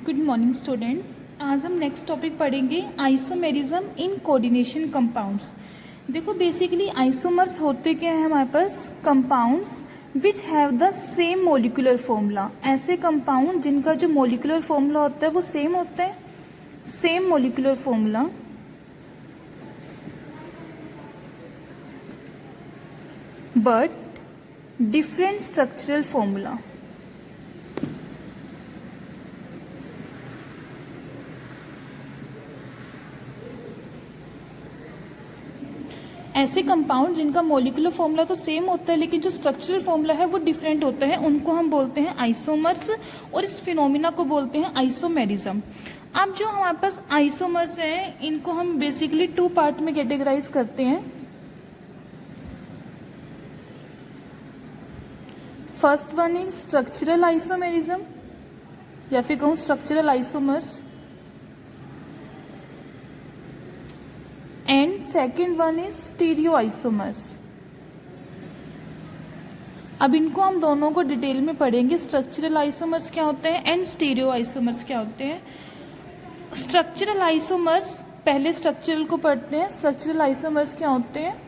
Good morning students. आज हम next topic पढ़ेंगे आइसोमेरिज्म इन कोऑर्डिनेशन कंपाउंड्स। देखो बेसिकली आइसोमर्स होते क्या है हमारे पास, compounds which have the same molecular formula. ऐसे कंपाउंड जिनका जो मोलिकुलर फॉर्मूला होता है वो सेम होता है, same molecular formula but different structural formula. ऐसे कंपाउंड जिनका मोलिकुलर फॉर्मूला तो सेम होता है लेकिन जो स्ट्रक्चरल फॉर्मूला है वो डिफरेंट होता है, उनको हम बोलते हैं आइसोमर्स और इस फिनोमिना को बोलते हैं आइसोमेरिज्म। अब जो हमारे पास आइसोमर्स हैं इनको हम बेसिकली टू पार्ट में कैटेगराइज करते हैं। First one is structural isomerism या फिर कहूँ structural isomers, and second one is stereo isomers. अब इनको हम दोनों को डिटेल में पढ़ेंगे, स्ट्रक्चरल आइसोमर्स क्या होते हैं एंड स्टीरियो आइसोमर्स क्या होते हैं। स्ट्रक्चरल आइसोमर्स, पहले स्ट्रक्चरल को पढ़ते हैं। स्ट्रक्चरल आइसोमर्स क्या होते हैं,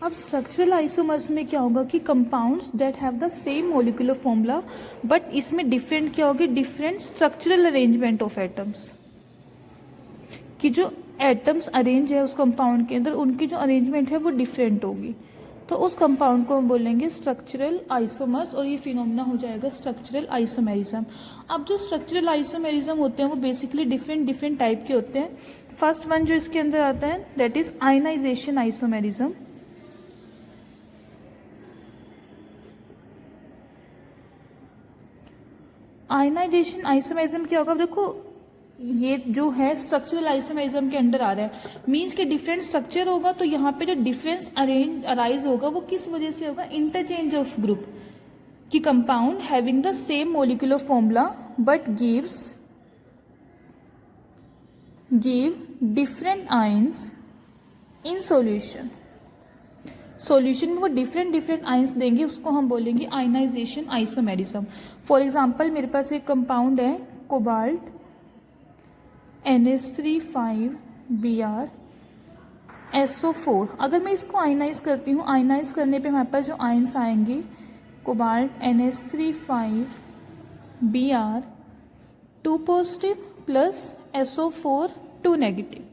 अब स्ट्रक्चरल आइसोमर्स में क्या होगा कि compounds that have the same molecular formula but इसमें डिफरेंट क्या होगी, different structural arrangement of atoms. कि जो एटम्स अरेंज है उस कंपाउंड के अंदर उनकी जो अरेंजमेंट है वो डिफरेंट होगी, तो उस कंपाउंड को हम बोलेंगे स्ट्रक्चरल आइसोमर्स और ये फिनोमिना हो जाएगा स्ट्रक्चरल आइसोमेरिज्म। अब जो स्ट्रक्चरल आइसोमेरिज्म होते हैं वो बेसिकली डिफरेंट टाइप के होते हैं। फर्स्ट वन जो इसके अंदर आता है that is ionization isomerism. Ionization isomerism क्या होगा, देखो ये जो है स्ट्रक्चरल आइसोमेरिज्म के अंडर आ रहा है, मींस के डिफरेंट स्ट्रक्चर होगा तो यहाँ पे जो डिफरेंस अराइज होगा वो किस वजह से होगा, इंटरचेंज ऑफ ग्रुप। कि compound having the same molecular formula but give different ions in solution. Solution में वो डिफरेंट आयंस देंगे, उसको हम बोलेंगे आयनाइजेशन आइसोमेरिज्म। फॉर एग्जांपल मेरे पास एक कंपाउंड है कोबाल्ट NH3 5Br SO4। अगर मैं इसको आयनाइज करती हूँ, आयनाइज करने पे हमारे पास जो आयंस आएंगे cobalt NH3 5Br 2 positive plus SO4 2 negative.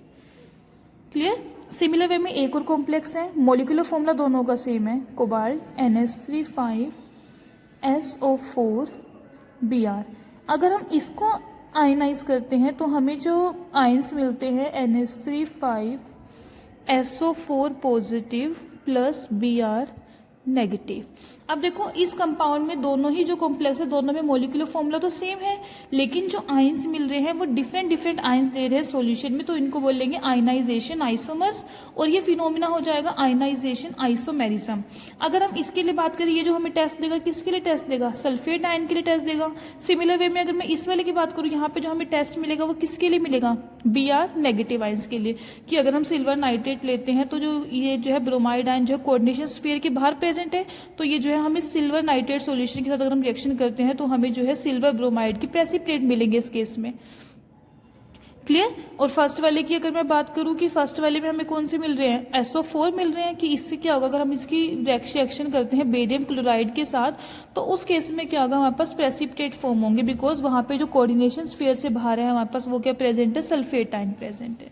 Clear. Similar way में एक और कॉम्प्लेक्स है, मोलिकुलर फॉर्मूला दोनों का सेम है, कोबाल्ट NH3 5SO4Br। अगर हम इसको आयनाइज करते हैं तो हमें जो आयंस मिलते हैं NH3 5SO4 positive plus Br negative. अब देखो इस कंपाउंड में दोनों ही जो कॉम्प्लेक्स है दोनों में मोलिकुलर फॉर्मूला तो सेम है लेकिन जो आयंस मिल रहे हैं वो डिफरेंट आयंस दे रहे हैं सॉल्यूशन में, तो इनको बोलेंगे आयनाइजेशन आइसोमर्स और ये फिनोमिना हो जाएगा आयनाइजेशन आइसोमेरिज्म। अगर हम इसके लिए बात करें, ये जो हमें टेस्ट देगा किसके लिए टेस्ट देगा, सल्फेट आयन के लिए टेस्ट देगा। सिमिलर वे में अगर मैं इस वाले की बात करूँ, यहाँ पे जो हमें टेस्ट मिलेगा वो किसके लिए मिलेगा, Br नेगेटिव आयंस के लिए। कि अगर हम सिल्वर नाइट्रेट लेते हैं तो जो ये जो है ब्रोमाइड आयन जो कोऑर्डिनेशन स्फीयर के बाहर प्रेजेंट है, तो ये जो है हमें सिल्वर नाइट्रेट सॉल्यूशन के साथ अगर हम रिएक्शन करते हैं तो हमें जो है सिल्वर ब्रोमाइड की प्रेसिपिटेट मिलेंगे इस केस में। क्लियर। और फर्स्ट वाले की अगर मैं बात करूं कि फर्स्ट वाले में हमें कौन से मिल रहे हैं, SO4 मिल रहे हैं। कि इससे क्या होगा, अगर हम इसकी रिएक्शन करते हैं बेरियम क्लोराइड के साथ तो उस केस में क्या होगा, हमारे पास प्रेसिपिटेट फॉर्म होंगे बिकॉज वहां पे जो कोऑर्डिनेशन स्फीयर से बाहर है हमारे पास वो क्या प्रेजेंट है, सल्फेट आयन प्रेजेंट है।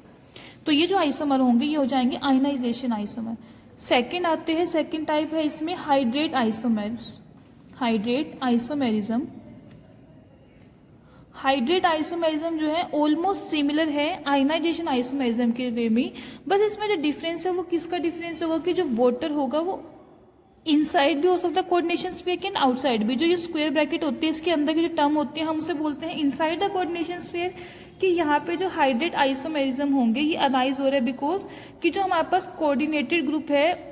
तो ये जो आइसोमर होंगे ये हो जाएंगे आयनाइजेशन आइसोमर। सेकेंड आते हैं, सेकेंड टाइप है इसमें हाइड्रेट आइसोमेरिज्म। हाइड्रेट आइसोमेरिज्म जो है ऑलमोस्ट सिमिलर है आयनाइजेशन आइसोमेरिज्म के वे में, बस इसमें जो डिफरेंस है वो किसका डिफरेंस होगा कि जो वाटर होगा वो इनसाइड भी हो सकता है कोऑर्डिनेशन स्फीयर के, आउटसाइड भी। जो ये स्क्वायर ब्रैकेट होती है इसके अंदर की जो टर्म होती है हम उसे बोलते हैं इनसाइड द कोऑर्डिनेशन स्फीयर। कि यहाँ पे जो हाइड्रेट आइसोमेरिज्म होंगे ये अराइज हो रहा है बिकॉज कि जो हमारे पास कोऑर्डिनेटेड ग्रुप है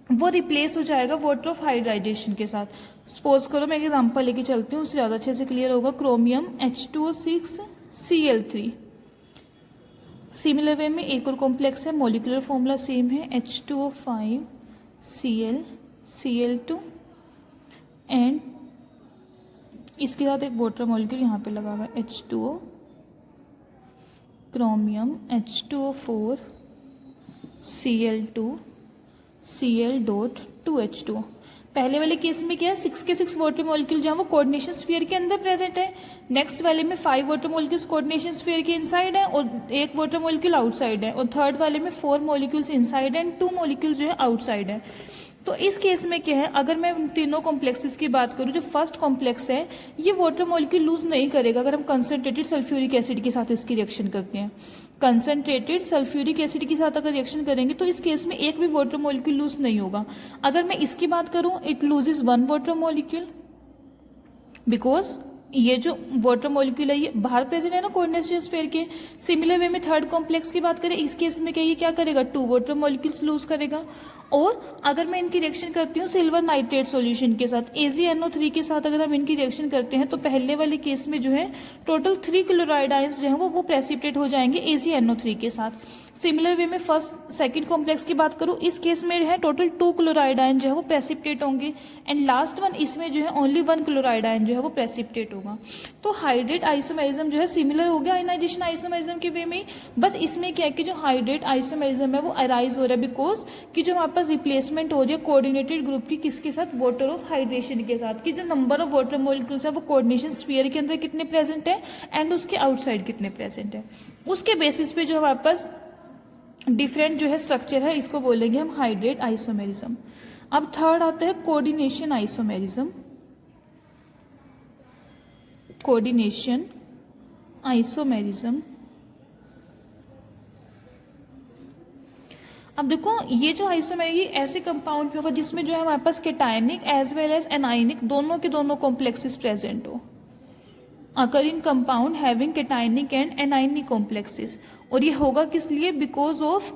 वो रिप्लेस हो जाएगा वाटर ऑफ हाइड्राइजेशन के साथ। सपोज करो मैं एक एग्जांपल लेके चलती हूँ, उससे ज़्यादा अच्छे से क्लियर होगा। Chromium H2O6 Cl3 similar way में एक और कॉम्प्लेक्स है, मॉलिक्यूलर फॉर्मूला सेम है, H2O5 Cl2 एंड इसके साथ एक वाटर मॉलिक्यूल यहाँ पे लगा हुआ है, H2O chromium H2O4 Cl2 Cl.2H2O। पहले वाले केस में क्या है, 6 के 6 वाटर मॉलिक्यूल जो है वो कोऑर्डिनेशन स्फीयर के अंदर प्रेजेंट है। नेक्स्ट वाले में 5 वाटर मॉलिक्यूल्स कोऑर्डिनेशन स्फीयर के इनसाइड है और 1 वाटर मॉलिक्यूल आउटसाइड है, और थर्ड वाले में 4 मॉलिक्यूल्स इनसाइड है एंड 2 मॉलिक्यूल जो है आउटसाइड है। तो इस केस में क्या है, अगर मैं उन तीनों कॉम्प्लेक्सेस की बात करूं, जो फर्स्ट कॉम्प्लेक्स है ये वाटर मॉलिक्यूल लूज नहीं करेगा अगर हम कंसनट्रेटेड सल्फ्यूरिक एसिड के साथ इसकी रिएक्शन करते हैं। कंसनट्रेटेड सल्फ्यूरिक एसिड के साथ अगर रिएक्शन करेंगे तो इस केस में एक भी वाटर मॉलिक्यूल लूज नहीं होगा। अगर मैं इसकी बात करूं, it loses 1 water molecule because ये जो वाटर मॉलिक्यूल है ये बाहर प्रेजेंट है ना कोऑर्डिनेशन स्फीयर के। सिमिलर वे में थर्ड कॉम्प्लेक्स की बात करें, इस केस में क्या करेगा, 2 वाटर मॉलिक्यूल्स लूज करेगा। और अगर मैं इनकी रिएक्शन करती हूँ सिल्वर नाइट्रेट सॉल्यूशन के साथ, AgNO3 के साथ अगर हम इनकी रिएक्शन करते हैं तो पहले वाले केस में जो है टोटल 3 क्लोराइड आयंस जो है वो प्रेसिपिटेट हो जाएंगे AgNO3 के साथ। सिमिलर वे में फर्स्ट सेकंड कॉम्प्लेक्स की बात करूँ, इस केस में है टोटल 2 क्लोराइड आयन जो है वो प्रेसिपिटेट होंगे एंड लास्ट वन इसमें जो है ओनली 1 क्लोराइड आयन जो है वो प्रेसिपिटेट होगा। तो हाइड्रेट आइसोमेरिज्म जो है सिमिलर हो गया आयनाइजेशन आइसोमेरिज्म के वे में, बस इसमें क्या है कि जो हाइड्रेट आइसोमेरिज्म है वो अराइज हो रहा है बिकॉज कि जो हमारे पास रिप्लेसमेंट हो रही है कोऑर्डिनेटेड ग्रुप की किसके साथ, वाटर ऑफ हाइड्रेशन के साथ, कि जो नंबर ऑफ वाटर मॉलिक्यूल्स है वो कोऑर्डिनेशन स्फीयर के अंदर कितने प्रेजेंट है एंड उसके आउटसाइड कितने प्रेजेंट है, उसके बेसिस पे जो हमारे पास डिफरेंट जो है स्ट्रक्चर है इसको बोलेंगे हम हाइड्रेट आइसोमेरिज्म। अब थर्ड आता है कोऑर्डिनेशन आइसोमेरिज्म। कोऑर्डिनेशन आइसोमेरिज्म, अब देखो ये जो आइसोमेर ये ऐसे कंपाउंड पे होगा जिसमें जो है हमारे पास cationic as well as anionic दोनों के दोनों कॉम्प्लेक्सेस प्रेजेंट हो, occur in compound having cationic and anionic complexes. और ये होगा किस लिए, because of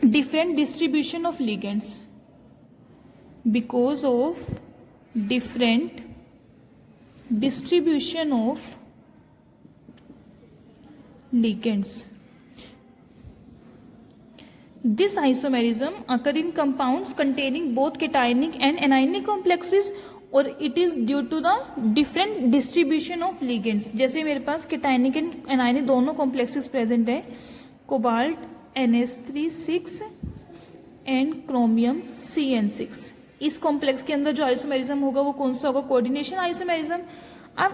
different distribution of ligands, because of different distribution of ligands. This isomerism occur in compounds containing both cationic and anionic complexes or it is due to the different distribution of ligands. जैसे मेरे पास cationic and anionic दोनों complexes present है, cobalt NH3 and chromium CN6। इस complex के अंदर जो isomerism होगा वो कौन सा होगा, कोऑर्डिनेशन आइसोमेरिज्म। अब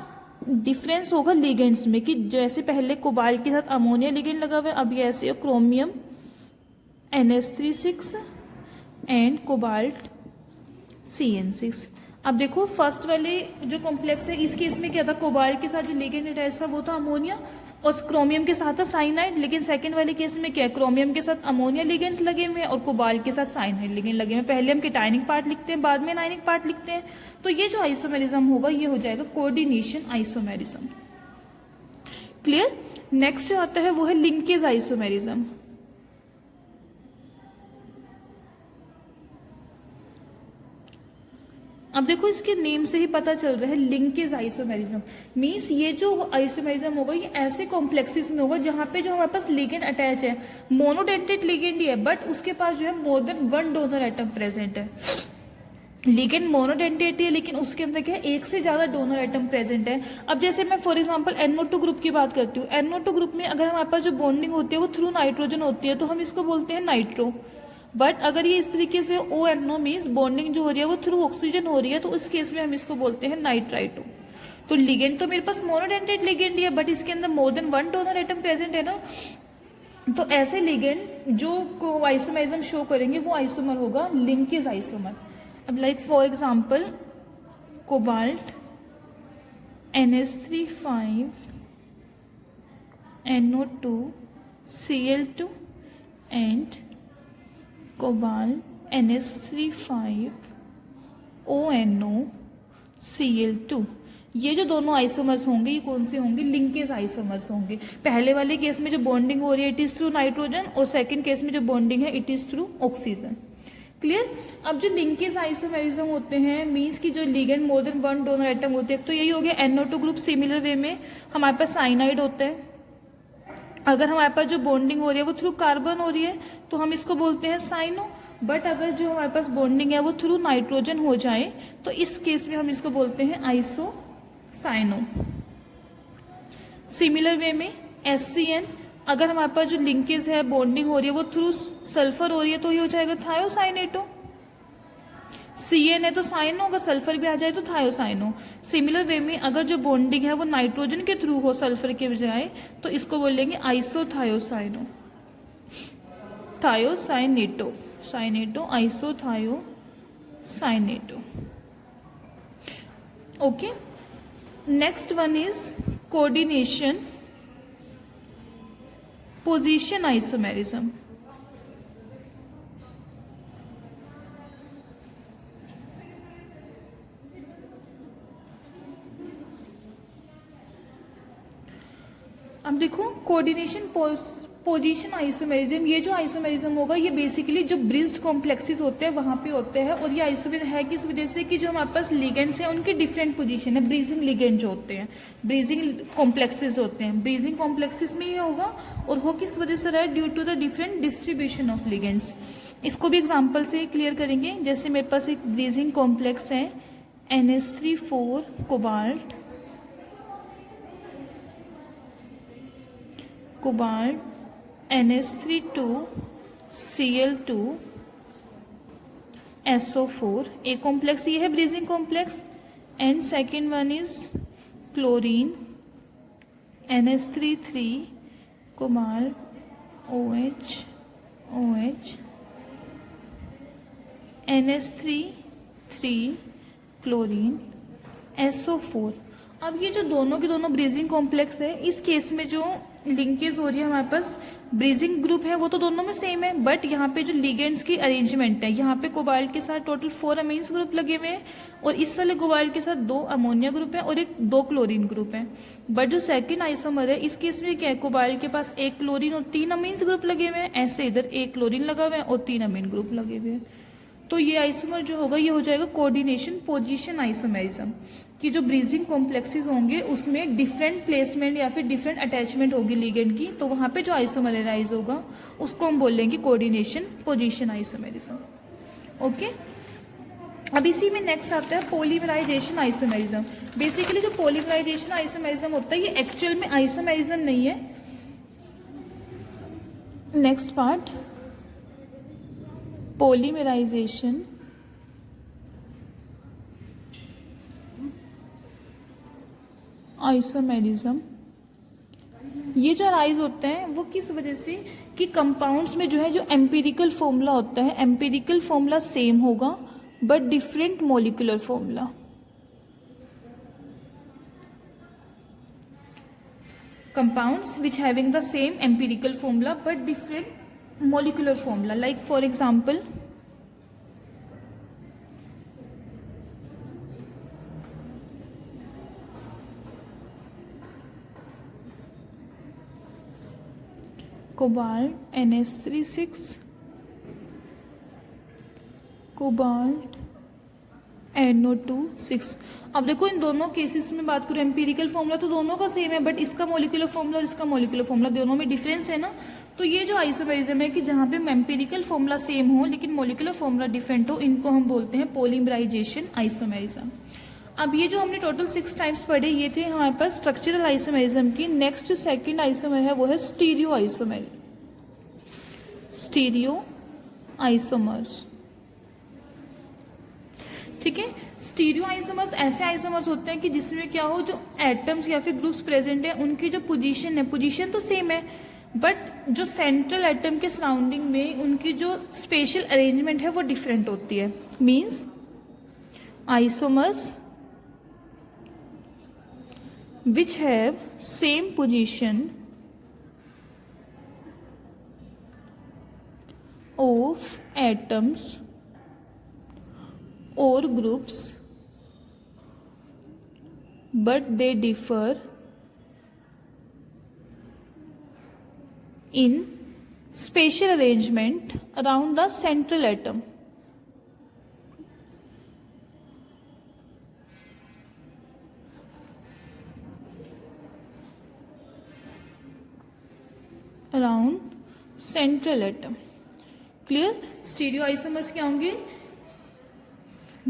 डिफरेंस होगा लिगेंड्स में कि जैसे पहले कोबाल्ट के साथ अमोनिया लिगेंड लगा हुआ है, अब ये ऐसे chromium NH3 and cobalt CN6। अब देखो फर्स्ट वाले जो कॉम्प्लेक्स है इस केस में क्या था, कोबाल्ट के साथ जो लिगेंड अटैच था वो था अमोनिया और क्रोमियम के साथ था साइनाइड। लेकिन सेकंड वाले केस में क्या है, क्रोमियम के साथ अमोनिया लिगेंड्स लगे हुए हैं और कोबाल्ट के साथ साइनाइड लिगेंड लगे हुए हैं। पहले हम केटायनिक पार्ट लिखते हैं, बाद में एनायनिक पार्ट लिखते हैं। तो ये जो आइसोमेरिज्म होगा ये हो जाएगा कोऑर्डिनेशन आइसोमेरिज्म। क्लियर। नेक्स्ट जो आता है वो है लिंकेज आइसोमेरिज्म। अब देखो इसके नेम से ही पता चल रहा है लिंकेज आइसोमेरिज्म मीन्स ये जो आइसोमेरिज्म होगा ये ऐसे कॉम्प्लेक्सेस में होगा जहां पे जो हमारे पास लिगेंड अटैच है, मोनोडेंटेट लिगेंड ही है बट उसके पास जो है more than 1 donor atom present है। लिगेंड मोनोडेंटेट है लेकिन उसके अंदर क्या है, एक से ज्यादा डोनर एटम प्रेजेंट है। अब जैसे मैं फॉर एग्जांपल NO2 ग्रुप की बात करती हूँ, NO2 ग्रुप में अगर हमारे पास जो बॉन्डिंग होती है वो थ्रू नाइट्रोजन होती है तो हम इसको बोलते हैं नाइट्रो। बट अगर ये इस तरीके से ONO मीन्स बॉन्डिंग जो हो रही है वो थ्रू ऑक्सीजन हो रही है तो उस केस में हम इसको बोलते हैं नाइट्राइटो। तो लिगेंड तो मेरे पास मोनोडेंटेट लिगेंड ही है बट इसके अंदर more than 1 donor atom present है ना, तो ऐसे लिगेंड जो आइसोमेरिज्म शो करेंगे वो आइसोमर होगा लिंकेज आइसोमर। अब like for example cobalt NH3 NO2 Cl2 and cobalt NH3 ONO Cl2। ये जो दोनों आइसोमर्स होंगे ये कौन से होंगे, लिंकेज आइसोमर्स होंगे। पहले वाले केस में जो बॉन्डिंग हो रही है इट इज थ्रू नाइट्रोजन और सेकंड केस में जो बॉन्डिंग है it is through oxygen. Clear. अब जो लिंकेज आइसोमेरिज्म होते हैं मीन्स की जो ligand more than 1 donor atom होते हैं, तो यही हो गया NO2 ग्रुप। सिमिलर वे में हमारे पास साइनाइड होता है अगर हमारे पास जो बॉन्डिंग हो रही है वो थ्रू कार्बन हो रही है तो हम इसको बोलते हैं साइनो, बट अगर जो हमारे पास बॉन्डिंग है वो थ्रू नाइट्रोजन हो जाए तो इस केस में हम इसको बोलते हैं आइसो साइनो। सिमिलर वे में HCN, अगर हमारे पास जो लिंकेज है बॉन्डिंग हो रही है वो थ्रू सल्फर हो रही है तो ये हो जाएगा थायोसाइनेटो। CN है तो साइनो, अगर सल्फर भी आ जाए तो थायोसाइनो। सिमिलर वे में अगर जो बॉन्डिंग है वो नाइट्रोजन के थ्रू हो सल्फर के बजाय तो इसको बोलेंगे isothiocyano, thiocyanato, cyanato, isothiocyanato. Okay, next one is coordination position isomerism. अब देखो कोऑर्डिनेशन पोजीशन आइसोमेरिज्म, ये जो आइसोमेरिज्म होगा ये बेसिकली जो ब्रिज्ड कॉम्प्लेक्सेस होते हैं वहां पे होते हैं, और ये आइसोमेरिज्म है किस वजह से कि जो हमारे पास लिगेंड्स हैं उनकी डिफरेंट पोजीशन है, ब्रीजिंग लिगेंड जो होते हैं, ब्रीजिंग कॉम्प्लेक्सेस होते हैं, ब्रीजिंग कॉम्प्लेक्सेस में ये होगा और वो किस वजह से रहा है, due to the different distribution of ligands. इसको भी एग्जाम्पल से क्लियर करेंगे। जैसे मेरे पास एक ब्रीजिंग कॉम्प्लेक्स है NH3 4 cobalt, cobalt NH3 2 Cl2 SO4, एक कॉम्प्लेक्स ये है bridging complex. And second one is chlorine NH3 cobalt OH OH NH3 chlorine SO4। अब ये जो दोनों के दोनों ब्रीजिंग कॉम्प्लेक्स है, इस केस में जो लिंकेज हो रही है हमारे पास ब्रीजिंग ग्रुप है वो तो दोनों में सेम है, बट यहाँ पे जो लिगेंड्स की अरेंजमेंट है, यहाँ पे कोबाल्ट के साथ टोटल 4 अमीन्स ग्रुप लगे हुए हैं और इस वाले कोबाल्ट के साथ 2 अमोनिया ग्रुप है और 2 क्लोरीन ग्रुप है। बट जो सेकंड आइसोमर है इस केस में क्या है, कोबाल्ट के पास 1 क्लोरीन और 3 अमीन्स ग्रुप लगे हुए हैं, ऐसे इधर 1 क्लोरीन लगा हुआ है और 3 अमीन ग्रुप लगे हुए हैं। तो ये आइसोमर जो होगा ये हो जाएगा कोऑर्डिनेशन पोजीशन आइसोमेरिज्म, कि जो ब्रीजिंग कॉम्प्लेक्सेस होंगे उसमें डिफरेंट प्लेसमेंट या फिर डिफरेंट अटैचमेंट होगी लिगेंड की, तो वहां पे जो आइसोमर अराइज होगा उसको हम बोलेंगे कोऑर्डिनेशन पोजीशन आइसोमेरिज्म। ओके, अब इसी में नेक्स्ट आता है पॉलीमराइजेशन आइसोमेरिज्म। बेसिकली जो पॉलीमराइजेशन आइसोमेरिज्म होता है ये एक्चुअल में आइसोमेरिज्म नहीं है। नेक्स्ट पार्ट पॉलीमराइजेशन आइसोमेरिज्म, ये जो अराइज होते हैं वो किस वजह से कि कंपाउंड्स में जो है जो एम्पिरिकल फॉर्मूला होता है, एम्पिरिकल फॉर्मूला सेम होगा but different molecular formula. Compounds which having the same empirical formula but different molecular formula, like for example cobalt NH3 cobalt NO2 6। अब देखो इन दोनों केसेस में बात करूं एम्पिरिकल फॉर्मूला तो दोनों का सेम है, बट इसका मॉलिक्यूलर फॉर्मूला और इसका मॉलिक्यूलर फॉर्मूला दोनों में डिफरेंस है ना। तो ये जो आइसोमेरिज्म है कि जहां पे एम्पिरिकल फॉर्मूला सेम हो लेकिन मॉलिक्यूलर फॉर्मूला डिफरेंट हो, इनको हम बोलते हैं पॉलीमराइजेशन आइसोमेरिज्म। अब ये जो हमने टोटल 6 टाइप्स पढ़े ये थे हमारे पास स्ट्रक्चरल आइसोमेरिज्म की। नेक्स्ट जो सेकेंड आइसोमेर है वो है स्टीरियो आइसोमेर, स्टीरियो आइसोमर्स। ठीक है, स्टीरियो आइसोमर्स ऐसे आइसोमर्स होते हैं कि जिसमें क्या हो, जो एटम्स या फिर ग्रुप्स प्रेजेंट है उनकी जो पोजीशन है, पोजीशन तो सेम है बट जो सेंट्रल एटम के सराउंडिंग में उनकी जो स्पेशल अरेंजमेंट है वो डिफरेंट होती है। Means isomers which have same position of atoms or groups but they differ in spatial arrangement around the central atom। Central atom. Clear. Stereo isomers क्या होंगे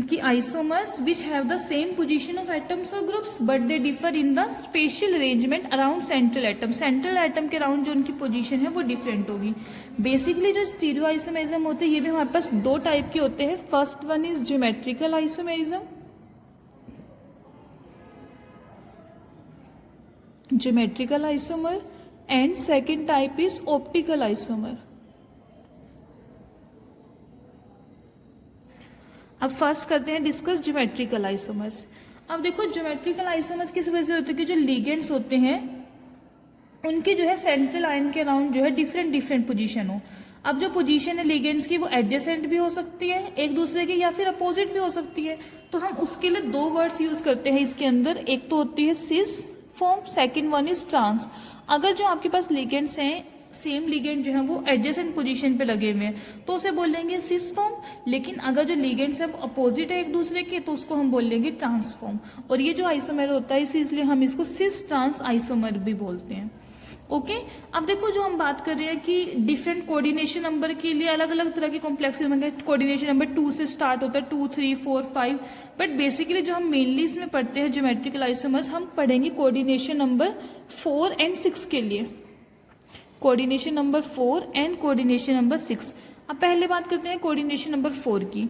कि isomers which have the same position of atoms और groups but they differ in the spatial arrangement around central atom. Central atom के around जो उनकी position है वो different होगी। बेसिकली जो स्टीरियो आइसोमेरिज्म होते हैं ये भी हमारे पास दो टाइप के होते हैं। First one is geometrical isomerism, geometrical isomer, and second type is optical isomer. अब फर्स्ट करते हैं डिस्कस ज्योमेट्रिकल आइसोमर्स। अब देखो ज्योमेट्रिकल आइसोमर्स किस वजह से होते हैं कि जो लिगेंड्स होते हैं उनके जो है सेंट्रल आयन के अराउंड जो है डिफरेंट डिफरेंट पोजीशन हो। अब जो पोजीशन है लिगेंड्स की वो एडजेसेंट भी हो सकती है एक दूसरे के या फिर अपोजिट भी हो सकती है। तो हम उसके लिए दो वर्ड्स यूज करते हैं इसके अंदर। एक तो होती है cis form, second one is trans. अगर जो आपके पास लिगेंड्स हैं सेम लिगेंड जो है वो एडजेसेंट पोजीशन पे लगे हुए हैं तो उसे बोलेंगे सिस फॉर्म। लेकिन अगर जो लिगेंड्स है वो अपोजिट है एक दूसरे के तो उसको हम बोलेंगे ट्रांसफॉर्म। और ये जो आइसोमर होता है इसलिए हम इसको सिस ट्रांस आइसोमर भी बोलते हैं। ओके। अब देखो जो हम बात कर रहे हैं कि डिफरेंट कोऑर्डिनेशन नंबर के लिए अलग अलग तरह के कॉम्प्लेक्सेस होंगे। कोऑर्डिनेशन नंबर 2 से स्टार्ट होता है, 2, 3, 4, 5। बट बेसिकली जो हम मेनली इसमें पढ़ते हैं ज्योमेट्रिकल आइसोमर्स हम पढ़ेंगे कोऑर्डिनेशन नंबर 4 एंड 6 के लिए। Coordination number 4 and coordination number 6। अब पहले बात करते हैं कोऑर्डिनेशन नंबर 4 की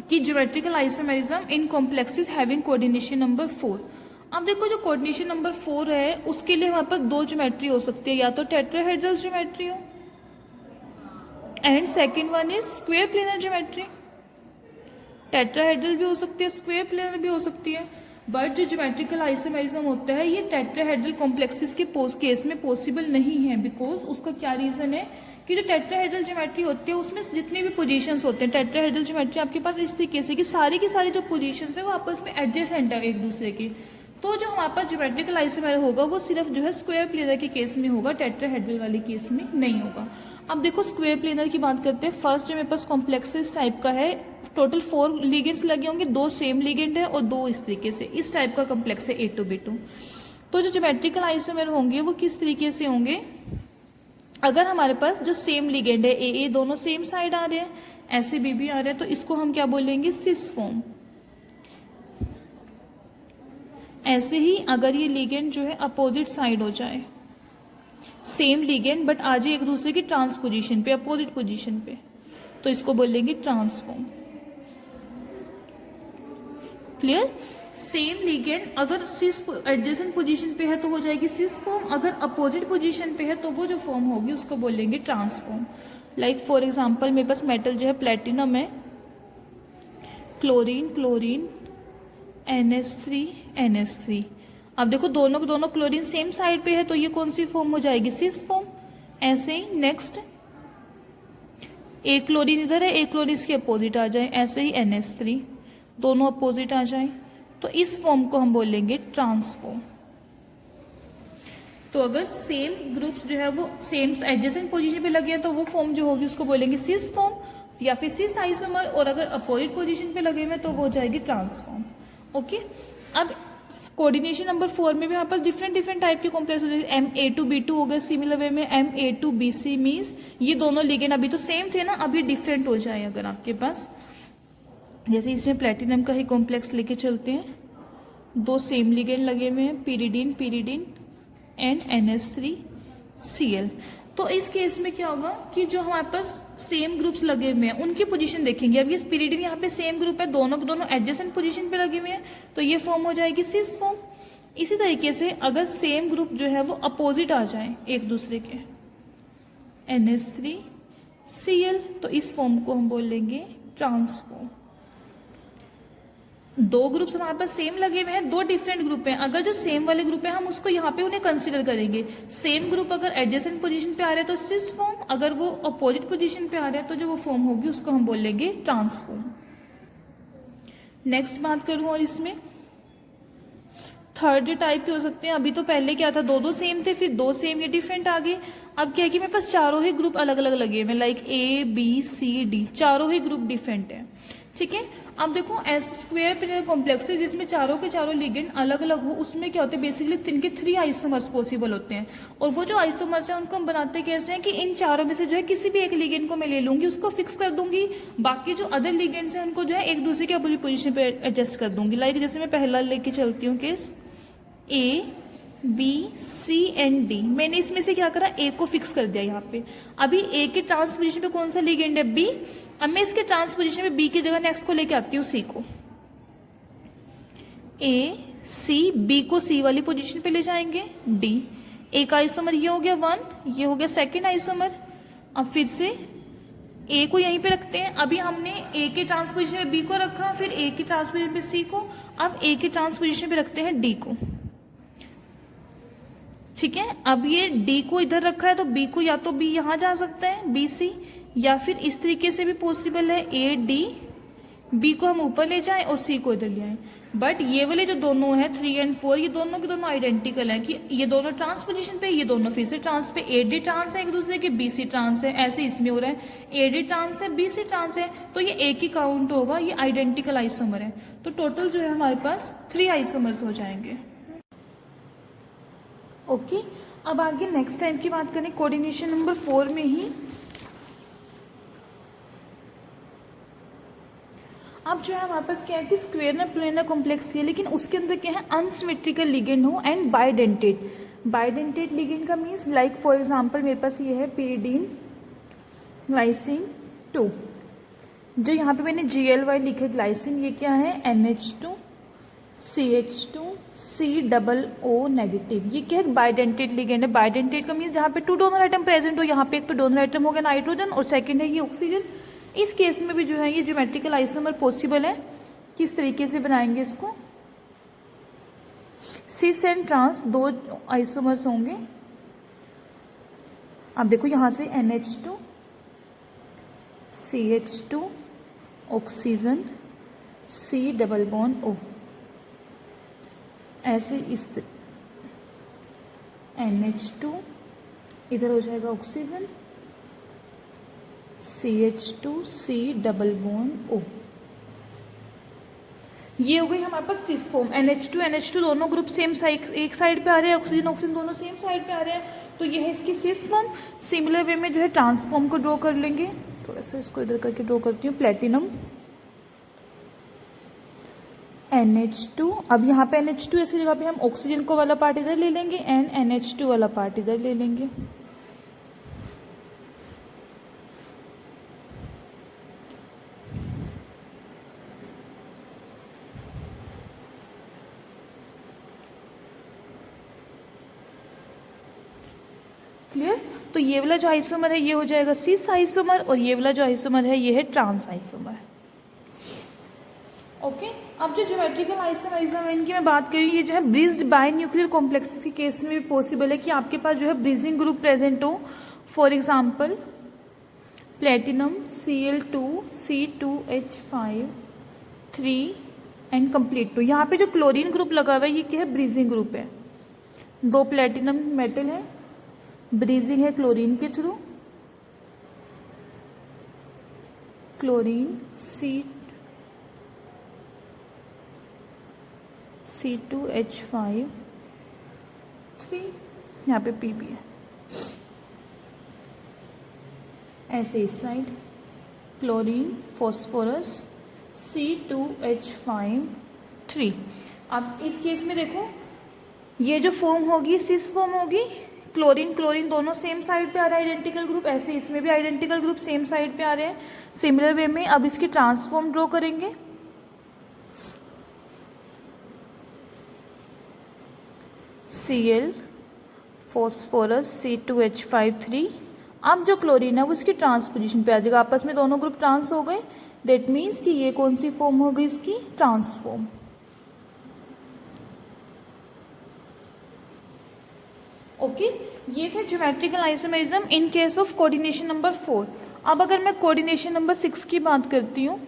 कि geometrical isomerism in complexes having coordination number 4। अब देखो जो कोऑर्डिनेशन नंबर 4 है उसके लिए हमारे पास दो ज्योमेट्री हो सकती है, या तो टेट्राहेड्रल ज्योमेट्री हो and second one is square planar geometry. Tetrahedral भी हो सकती है, स्क्वायर प्लेनर भी हो सकती है। बट जो ज्योमेट्रिकल आइसोमेरिज्म होता है ये टेट्राहेड्रल कॉम्प्लेक्सेस के केस में पॉसिबल नहीं है। बिकॉज उसका क्या रीजन है कि जो टेट्राहेड्रल ज्योमेट्री होती है उसमें जितने भी पोजीशंस होते हैं टेट्राहेड्रल ज्योमेट्री आपके पास इस तरीके से कि सारी की सारी जो पोजीशंस है वो आपस में एडजेसेंट है एक दूसरे की। तो जो हमारे पास ज्योमेट्रिकल आइसोमेर होगा वो सिर्फ जो है स्क्वायर प्लेनर के केस में होगा, टेट्राहेड्रल वाले केस में नहीं होगा। अब देखो स्क्वायर प्लेनर की बात करते हैं। फर्स्ट जो मेरे पास कॉम्प्लेक्सेस टाइप का है, टोटल 4 लिगेंड्स लगे होंगे, 2 सेम लिगेंड है और 2 इस तरीके से, इस टाइप का कॉम्प्लेक्स है A2B2। तो जो ज्योमेट्रिकल आइसोमेर होंगे वो किस तरीके से होंगे, अगर हमारे पास जो सेम लिगेंड है AA दोनों सेम साइड आ रहे हैं, ऐसे B आ रहे हैं, तो इसको हम क्या बोलेंगे सिस फॉर्म। ऐसे ही अगर ये लिगेंड जो है अपोजिट साइड हो जाए, सेम लिगेंड बट आ जाए एक दूसरे की ट्रांस पोजीशन पे, अपोजिट पोजीशन पे, तो इसको बोलेंगे ट्रांसफॉर्म। क्लियर। सेम लिगेंड अगर सिस एडजेसेंट पोजीशन पे है तो हो जाएगी सिस फॉर्म, अगर अपोजिट पोजीशन पे है तो वो जो फॉर्म होगी उसको बोलेंगे ट्रांसफॉर्म। लाइक फॉर एग्जांपल मेरे पास मेटल जो है प्लेटिनम है, क्लोरीन क्लोरीन NH3 NH3। अब देखो दोनों के दोनों क्लोरीन सेम साइड पे है तो ये कौन सी फॉर्म हो जाएगी सिस फॉर्म। ऐसे ही नेक्स्ट एक क्लोरीन इधर है, एक क्लोरीन इसके अपोजिट आ जाए, ऐसे ही NH3 दोनों अपोजिट आ जाए तो इस फॉर्म को हम बोलेंगे ट्रांसफॉर्म। तो अगर सेम ग्रुप्स जो है वो सेम एडजेसेंट पोजीशन पे लगे हैं तो वो फॉर्म जो होगी उसको बोलेंगे सिस फॉर्म या फिर सिस आइसोमर, और अगर अपोजिट पोजीशन पे लगे हुए तो वो हो जाएगी ट्रांसफॉर्म। ओके। अब कोऑर्डिनेशन नंबर 4 में भी हमारे पास डिफरेंट डिफरेंट टाइप के कॉम्प्लेक्स होते हैं। MA2B2 हो गए, सिमिलर वे में MA2BC मीन्स ये दोनों लिगेंड अभी तो सेम थे ना, अभी डिफरेंट हो जाए अगर आपके पास, जैसे इसमें प्लेटिनम का ही कॉम्प्लेक्स लेके चलते हैं, 2 सेम लिगेंड लगे हुए हैं, पिरिडीन पिरिडीन एंड NH3Cl। तो इस केस में क्या होगा कि जो हमारे पास सेम ग्रुप्स लगे हुए हैं उनकी पोजीशन देखेंगे। अब ये पिरिडीन यहाँ पे सेम ग्रुप है, दोनों के दोनों एडजेसेंट पोजीशन पे लगे हुए हैं तो ये फॉर्म हो जाएगी सिस फॉर्म। इसी तरीके से अगर सेम ग्रुप जो है वो अपोजिट आ जाए एक दूसरे के, NH3Cl, तो इस फॉर्म को हम बोलेंगे ट्रांसफॉर्म। 2 ग्रुप्स हमारे पास सेम लगे हुए हैं, 2 डिफरेंट ग्रुप हैं, अगर जो सेम वाले ग्रुप है हम उसको यहाँ पे उन्हें कंसीडर करेंगे। सेम ग्रुप अगर एडजेसेंट पोजीशन पे आ रहे हैं तो सिस फॉर्म, अगर वो अपोजिट पोजीशन पे आ रहे हैं तो जो वो फॉर्म होगी उसको हम बोलेंगे ट्रांसफॉर्म। नेक्स्ट बात करूं और इसमें थर्ड टाइप के हो सकते हैं। अभी तो पहले क्या था 2 सेम थे, फिर 2 सेम या डिफरेंट आ गए। अब क्या है कि मेरे पास चारों ही ग्रुप अलग अलग लगे हुए, like A B C D, चारों ही ग्रुप डिफरेंट है। ठीक है। अब देखो एस स्क्वायर पेयर कॉम्प्लेक्स है जिसमें चारों के चारों लिगेंड अलग अलग हो, उसमें क्या होते हैं बेसिकली इनके 3 आइसोमर्स पॉसिबल होते हैं। और वो जो आइसोमर्स हैं उनको हम बनाते कैसे हैं कि इन चारों में से जो है किसी भी एक लिगेंड को मैं ले लूंगी, उसको फिक्स कर दूंगी, बाकी जो अदर लिगेंड्स हैं उनको जो है एक दूसरे के अपोजिट पोजीशन पे एडजस्ट कर दूंगी। लाइक जैसे मैं पहला लेके चलती हूँ case A B C and D, मैंने इसमें से क्या करा, ए को फिक्स कर दिया यहाँ पे। अभी ए के ट्रांस पोजीशन पे कौन सा लिगेंड है, बी। अब मैं इसके ट्रांस पोजीशन पे बी की जगह नेक्स्ट को लेके आती हूँ सी को, ए सी, बी को सी वाली पोजीशन पे ले जाएंगे, डी। एक आइसोमर ये हो गया 1, ये हो गया सेकेंड आइसोमर। अब फिर से ए को यहीं पे रखते हैं। अभी हमने ए के ट्रांस पोजीशन पे बी को रखा, फिर ए के ट्रांस पोजीशन पे सी को, अब ए के ट्रांस पोजीशन पे रखते हैं डी को। ठीक है, अब ये डी को इधर रखा है तो बी को या तो बी यहां जा सकता है बी सी, या फिर इस तरीके से भी पॉसिबल है ए डी, बी को हम ऊपर ले जाएं और सी को इधर ले आए। बट ये वाले जो दोनों है 3 और 4, ये दोनों के दोनों आइडेंटिकल है कि ये दोनों ट्रांस पोजीशन पे, ये दोनों फिर से ट्रांस पे, ए डी ट्रांस है एक दूसरे के, बी सी ट्रांस है, ऐसे इसमें हो रहा है ए डी ट्रांस है बी सी ट्रांस है, तो ये एक ही काउंट होगा, ये आइडेंटिकल आइसोमर है। तो टोटल जो है हमारे पास 3 आइसोमर्स हो जाएंगे। ओके, अब आगे नेक्स्ट टाइम की बात करें कोऑर्डिनेशन नंबर 4 में ही। अब जो है हमारे पास क्या है कि स्क्वेयर प्लेनर कॉम्प्लेक्स है, लेकिन उसके अंदर क्या है अनसिमेट्रिकल लिगेंड हो एंड बाइडेंटेट। बाइडेंटेट लिगेंड का मीन्स लाइक फॉर एग्जांपल मेरे पास ये है pyridine ग्लाइसिन 2, जो यहाँ पे मैंने GLY लिखे ग्लाइसिन, ये क्या है NH2 CH2 COO नेगेटिव। ये क्या है बाइडेंटेट लिगेंड है। बाइडेंटेट का मीन्स जहाँ पे 2 डोनर आइटम प्रेजेंट हो, यहाँ पे एक तो डोनर आइटम हो गया नाइट्रोजन और सेकंड है ये ऑक्सीजन। इस केस में भी जो है ये ज्योमेट्रिकल आइसोमर पॉसिबल है। किस तरीके से बनाएंगे इसको, सिस एंड ट्रांस 2 आइसोमर्स होंगे। अब देखो यहाँ से NH2 CH2 oxygen C double bond O, ऐसे इस NH2 इधर हो जाएगा oxygen CH2 C double bond O। ये हो गई हमारे पास सिस फॉर्म। NH2 दोनों ग्रुप सेम साइड एक साइड पे आ रहे हैं, ऑक्सीजन दोनों सेम साइड पे आ रहे हैं, तो ये है इसकी सिस फॉर्म। सिमिलर वे में जो है ट्रांसफॉर्म को ड्रॉ कर लेंगे। थोड़ा सा इसको इधर करके ड्रॉ करती हूँ। प्लेटिनम NH2, अब यहाँ पे NH2 इसकी जगह पे हम ऑक्सीजन को वाला पार्ट इधर ले लेंगे एंड NH2 वाला पार्ट इधर ले लेंगे। क्लियर। तो ये वाला जो आइसोमर है ये हो जाएगा सिस आइसोमर और ये वाला जो आइसोमर है ये है ट्रांस आइसोमर। ओके, अब जो ज्योमेट्रिकल आइसोमरिज्म है इनकी मैं बात करी, ये जो है ब्रिज्ड बाय न्यूक्लियर कॉम्प्लेक्सेस के केस में भी पॉसिबल है कि आपके पास जो है ब्रिजिंग ग्रुप प्रेजेंट हो। For example platinum Cl2 C2H5 3 and complete 2। यहाँ पे जो क्लोरीन ग्रुप लगा हुआ है ये क्या है, ब्रिजिंग ग्रुप है। 2 प्लेटिनम मेटल है, ब्रीजिंग है क्लोरीन के थ्रू, क्लोरीन C2H5 3, यहाँ पे P भी है, ऐसे इस साइड क्लोरीन फॉस्फोरस C2H5 3। अब इस केस में देखो ये जो फॉर्म होगी सिस फॉर्म होगी, क्लोरीन क्लोरीन दोनों सेम साइड पे आ रहा है आइडेंटिकल ग्रुप, ऐसे इसमें भी आइडेंटिकल ग्रुप सेम साइड पे आ रहे हैं। सिमिलर वे में अब इसकी ट्रांसफॉर्म ड्रॉ करेंगे। Cl phosphorus C2H5 3। अब जो क्लोरीन है वो इसकी ट्रांस पोजीशन पे आ जाएगा, आपस में दोनों ग्रुप ट्रांस हो गए। दैट मीन्स कि ये कौन सी फॉर्म हो गई इसकी, ट्रांसफॉर्म। ओके, ये थे geometrical isomerism in case of coordination number 4। अब अगर मैं कोऑर्डिनेशन नंबर 6 की बात करती हूँ,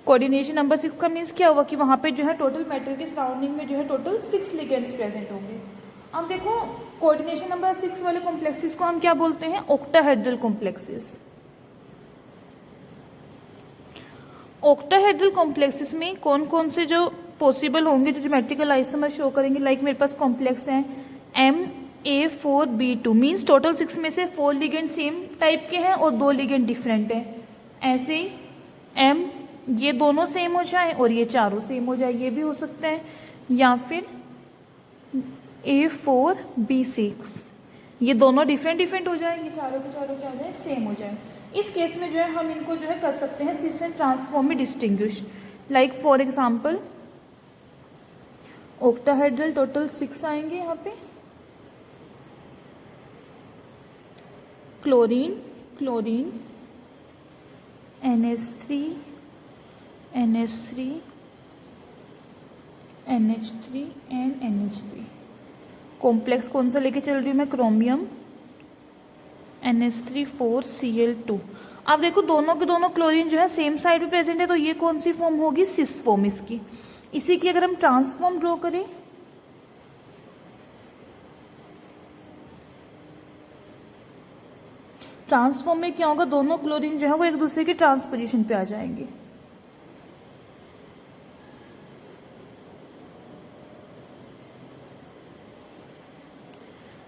कोऑर्डिनेशन नंबर 6 का मीन्स क्या हुआ कि वहाँ पे जो है टोटल मेटल के सराउंडिंग में जो है टोटल 6 लिगेंड्स प्रेजेंट होंगे। अब देखो कोऑर्डिनेशन नंबर 6 वाले कॉम्प्लेक्सेस को हम क्या बोलते हैं, ऑक्टाहेड्रल कॉम्प्लेक्सेस। ऑक्टाहेड्रल कॉम्प्लेक्सेस में कौन कौन से जो पॉसिबल होंगे जो ज्योमेट्रिकल आइसोमर शो करेंगे, लाइक मेरे पास कॉम्प्लेक्स हैं MA4B2, मीन्स टोटल 6 में से 4 लिगेंड सेम टाइप के हैं और 2 लिगेंड डिफरेंट हैं। ऐसे ही M ये दोनों सेम हो जाए और ये चारों सेम हो जाए, ये भी हो सकता है। या फिर A4B6 ये दोनों डिफरेंट हो जाए, ये चारों के चारों क्या हो जाए, सेम हो जाए। इस केस में जो है हम इनको जो है कर सकते हैं सिस एंड ट्रांसफॉर्म में distinguish. Like for example octahedral total 6 आएंगे यहाँ पे, chlorine chlorine NH3 NH3 NH3 and NH3। Complex कौन सा लेके चल रही हूँ मैं, क्रोमियम NH3 4Cl2। अब देखो दोनों के दोनों क्लोरीन जो है सेम साइड पे प्रेजेंट है, तो ये कौन सी फॉर्म होगी, सिस फॉर्म इसकी। इसी की अगर हम ट्रांसफॉर्म ड्रॉ करें, ट्रांसफॉर्म में क्या होगा, दोनों क्लोरीन जो है वो एक दूसरे की ट्रांसपोजिशन पे आ जाएंगे।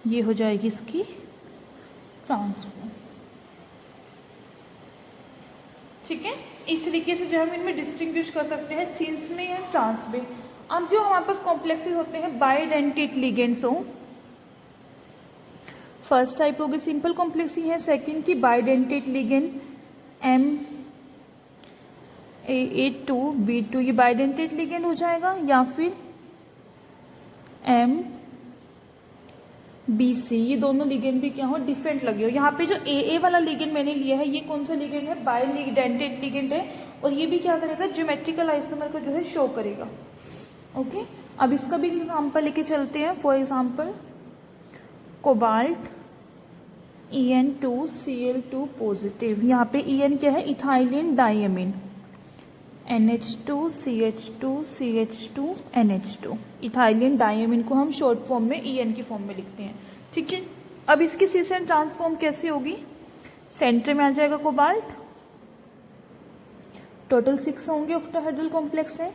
ये हो जाएगी इसकी ट्रांसफॉर्म। ठीक है, इस तरीके से जो हम इनमें डिस्टिंग्विश कर सकते हैं सिंस में या ट्रांस में। अब जो हमारे पास कॉम्प्लेक्सेस होते हैं बाइडेंटेट लिगेंड्स हो, फर्स्ट टाइप होगी सिंपल कॉम्प्लेक्स ही है, सेकंड की बाइडेंटेट लिगेंड MA2B2 ये बाइडेंटेट लिगेंड हो जाएगा, या फिर MBC ये दोनों लिगेंड भी क्या हो, डिफरेंट लगे हो। यहाँ पे जो AA वाला लिगेंड मैंने लिया है ये कौन सा लिगेंड है, बाइडेंटेट लिगेंड है, और ये भी क्या करेगा, ज्योमेट्रिकल आइसोमर को जो है शो करेगा। ओके, अब इसका भी एग्जांपल लेके चलते हैं। For example cobalt En2Cl2 positive, यहाँ पे En क्या है, ethylene diamine, NH2CH2CH2 NH2, ethylene diamine को हम शॉर्ट फॉर्म में En की फॉर्म में लिखते हैं। ठीक है, अब इसकी सिस एंड ट्रांसफॉर्म कैसे होगी, सेंटर में आ जाएगा कोबाल्ट, टोटल 6 होंगे, ऑक्टाहेड्रल कॉम्प्लेक्स है।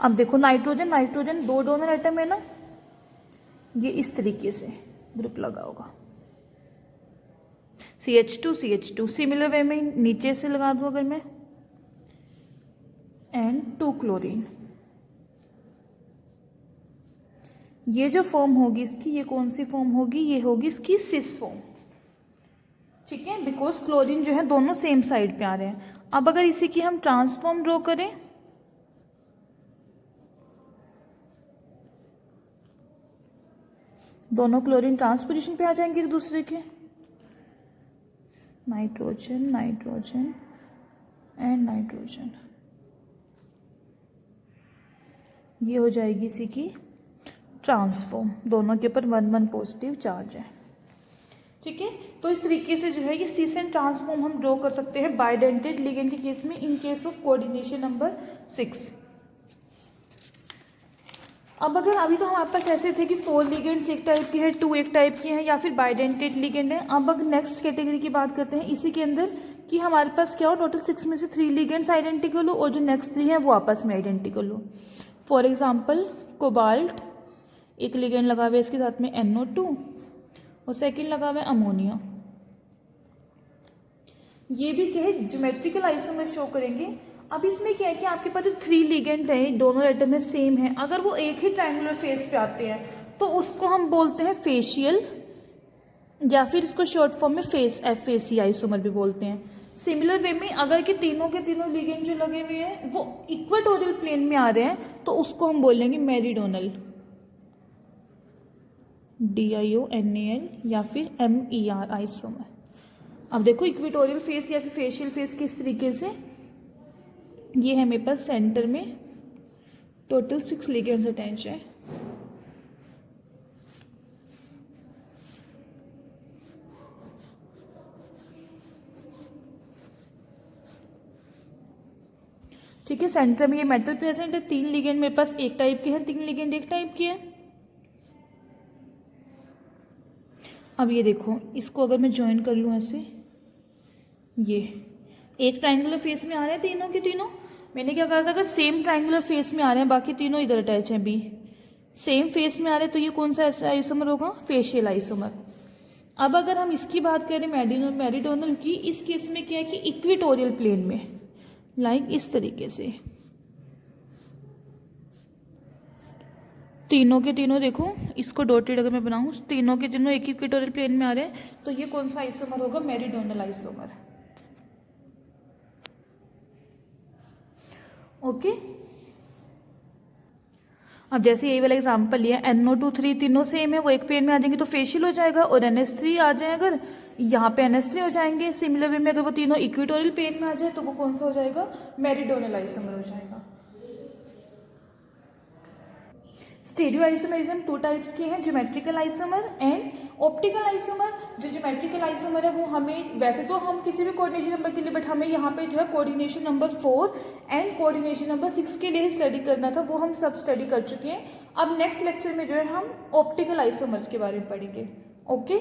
अब देखो नाइट्रोजन, नाइट्रोजन 2 डोनर एटम है ना, ये इस तरीके से ग्रुप लगा होगा, CH2 सिमिलर वे में नीचे से लगा दूं अगर मैं, एंड 2 क्लोरीन। ये जो फॉर्म होगी इसकी, ये कौन सी फॉर्म होगी, ये होगी इसकी सिस फॉर्म। ठीक है, बिकॉज क्लोरीन जो है दोनों सेम साइड पे आ रहे हैं। अब अगर इसी की हम ट्रांसफॉर्म ड्रॉ करें, दोनों क्लोरीन ट्रांसपोजिशन पे आ जाएंगे एक दूसरे के, नाइट्रोजन नाइट्रोजन एंड नाइट्रोजन, ये हो जाएगी इसी की ट्रांसफॉर्म, दोनों के ऊपर 1 पॉजिटिव चार्ज है। ठीक है, तो इस तरीके से जो है ये सिस एंड ट्रांसफॉर्म हम ड्रॉ कर सकते हैं बाइडेंटेट लिगेंड के केस में, in case of coordination number 6। अब अगर अभी तो हमारे पास ऐसे थे कि 4 लिगेंड्स एक टाइप के हैं, 2 एक टाइप के हैं, या फिर बाइडेंटेट लिगेंड है। अब अगर नेक्स्ट कैटेगरी की बात करते हैं इसी के अंदर कि हमारे पास क्या हो, टोटल 6 में से 3 लिगेंड्स आइडेंटिकल हो और जो नेक्स्ट 3 हैं वो आपस में आइडेंटिकल हो। फॉर एग्जाम्पल कोबाल्ट, एक लिगेंड लगा हुआ है इसके साथ में NO2 और सेकेंड लगा हुआ है अमोनिया। ये भी क्या है, ज्योमेट्रिकल आइसोमर शो करेंगे। अब इसमें क्या है कि आपके पास जो 3 लिगेंड है, दोनों एटम में सेम है, अगर वो एक ही ट्रायंगुलर फेस पे आते हैं तो उसको हम बोलते हैं फेशियल, या फिर इसको शॉर्ट फॉर्म में फेस FAC आइसोमर भी बोलते हैं। सिमिलर वे में अगर कि तीनों के तीनों लिगेंड जो लगे हुए हैं वो इक्वेटोरियल प्लेन में आ रहे हैं तो उसको हम बोलेंगे मेरिडोनल, DIONAL या फिर MER आइसोमर। अब देखो इक्वेटोरियल फेस या फिर फेशियल फेस किस तरीके से, ये है मेरे पास सेंटर में टोटल 6 लिगेंड्स अटैच है। ठीक है, सेंटर में ये मेटल प्रेजेंट है, 3 लिगेंड मेरे पास एक टाइप के हैं, 3 लिगेंड एक टाइप के हैं। अब ये देखो, इसको अगर मैं ज्वाइन कर लूँ ऐसे, ये एक ट्रायंगुलर फेस में आ रहे हैं तीनों के तीनों, मैंने क्या कहा था, अगर सेम ट्राइंगुलर फेस में आ रहे हैं, बाकी तीनों इधर अटैच हैं बी, सेम फेस में आ रहे हैं, तो ये कौन सा ऐसा आइसोमर होगा, फेशियल आइसोमर। अब अगर हम इसकी बात करें मेरिडोनल की, इस केस में क्या है कि इक्वेटोरियल प्लेन में, लाइक इस तरीके से तीनों के तीनों देखो, इसको डॉटेड अगर मैं बनाऊं, तीनों के तीनों एक इक्वेटोरियल प्लेन में आ रहे हैं, तो ये कौन सा आइसोमर होगा, मेरिडोनल आइसोमर। ओके। अब जैसे यही वाला एग्जांपल लिया, NO2 3 तीनों सेम है, वो एक पेन में आ जाएंगे तो फेशियल हो जाएगा, और NH3 आ जाए अगर यहाँ पे NH3 हो जाएंगे। सिमिलर वे में अगर वो तीनों इक्वेटोरियल पेन में आ जाए तो वो कौन सा हो जाएगा, मेरिडोनल आइसोमर हो जाएगा। स्टीरियो आइसोमरिज्म 2 टाइप्स के हैं, geometrical isomer and optical isomer. जो ज्योमेट्रिकल आइसोमर है वो हमें, वैसे तो हम किसी भी कोऑर्डिनेशन नंबर के लिए, बट हमें यहाँ पे जो है coordination number 4 and coordination number 6 के लिए स्टडी करना था, वो हम सब स्टडी कर चुके हैं। अब नेक्स्ट लेक्चर में जो है हम ऑप्टिकल आइसोमर्स के बारे में पढ़ेंगे। Okay,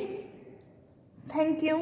thank you.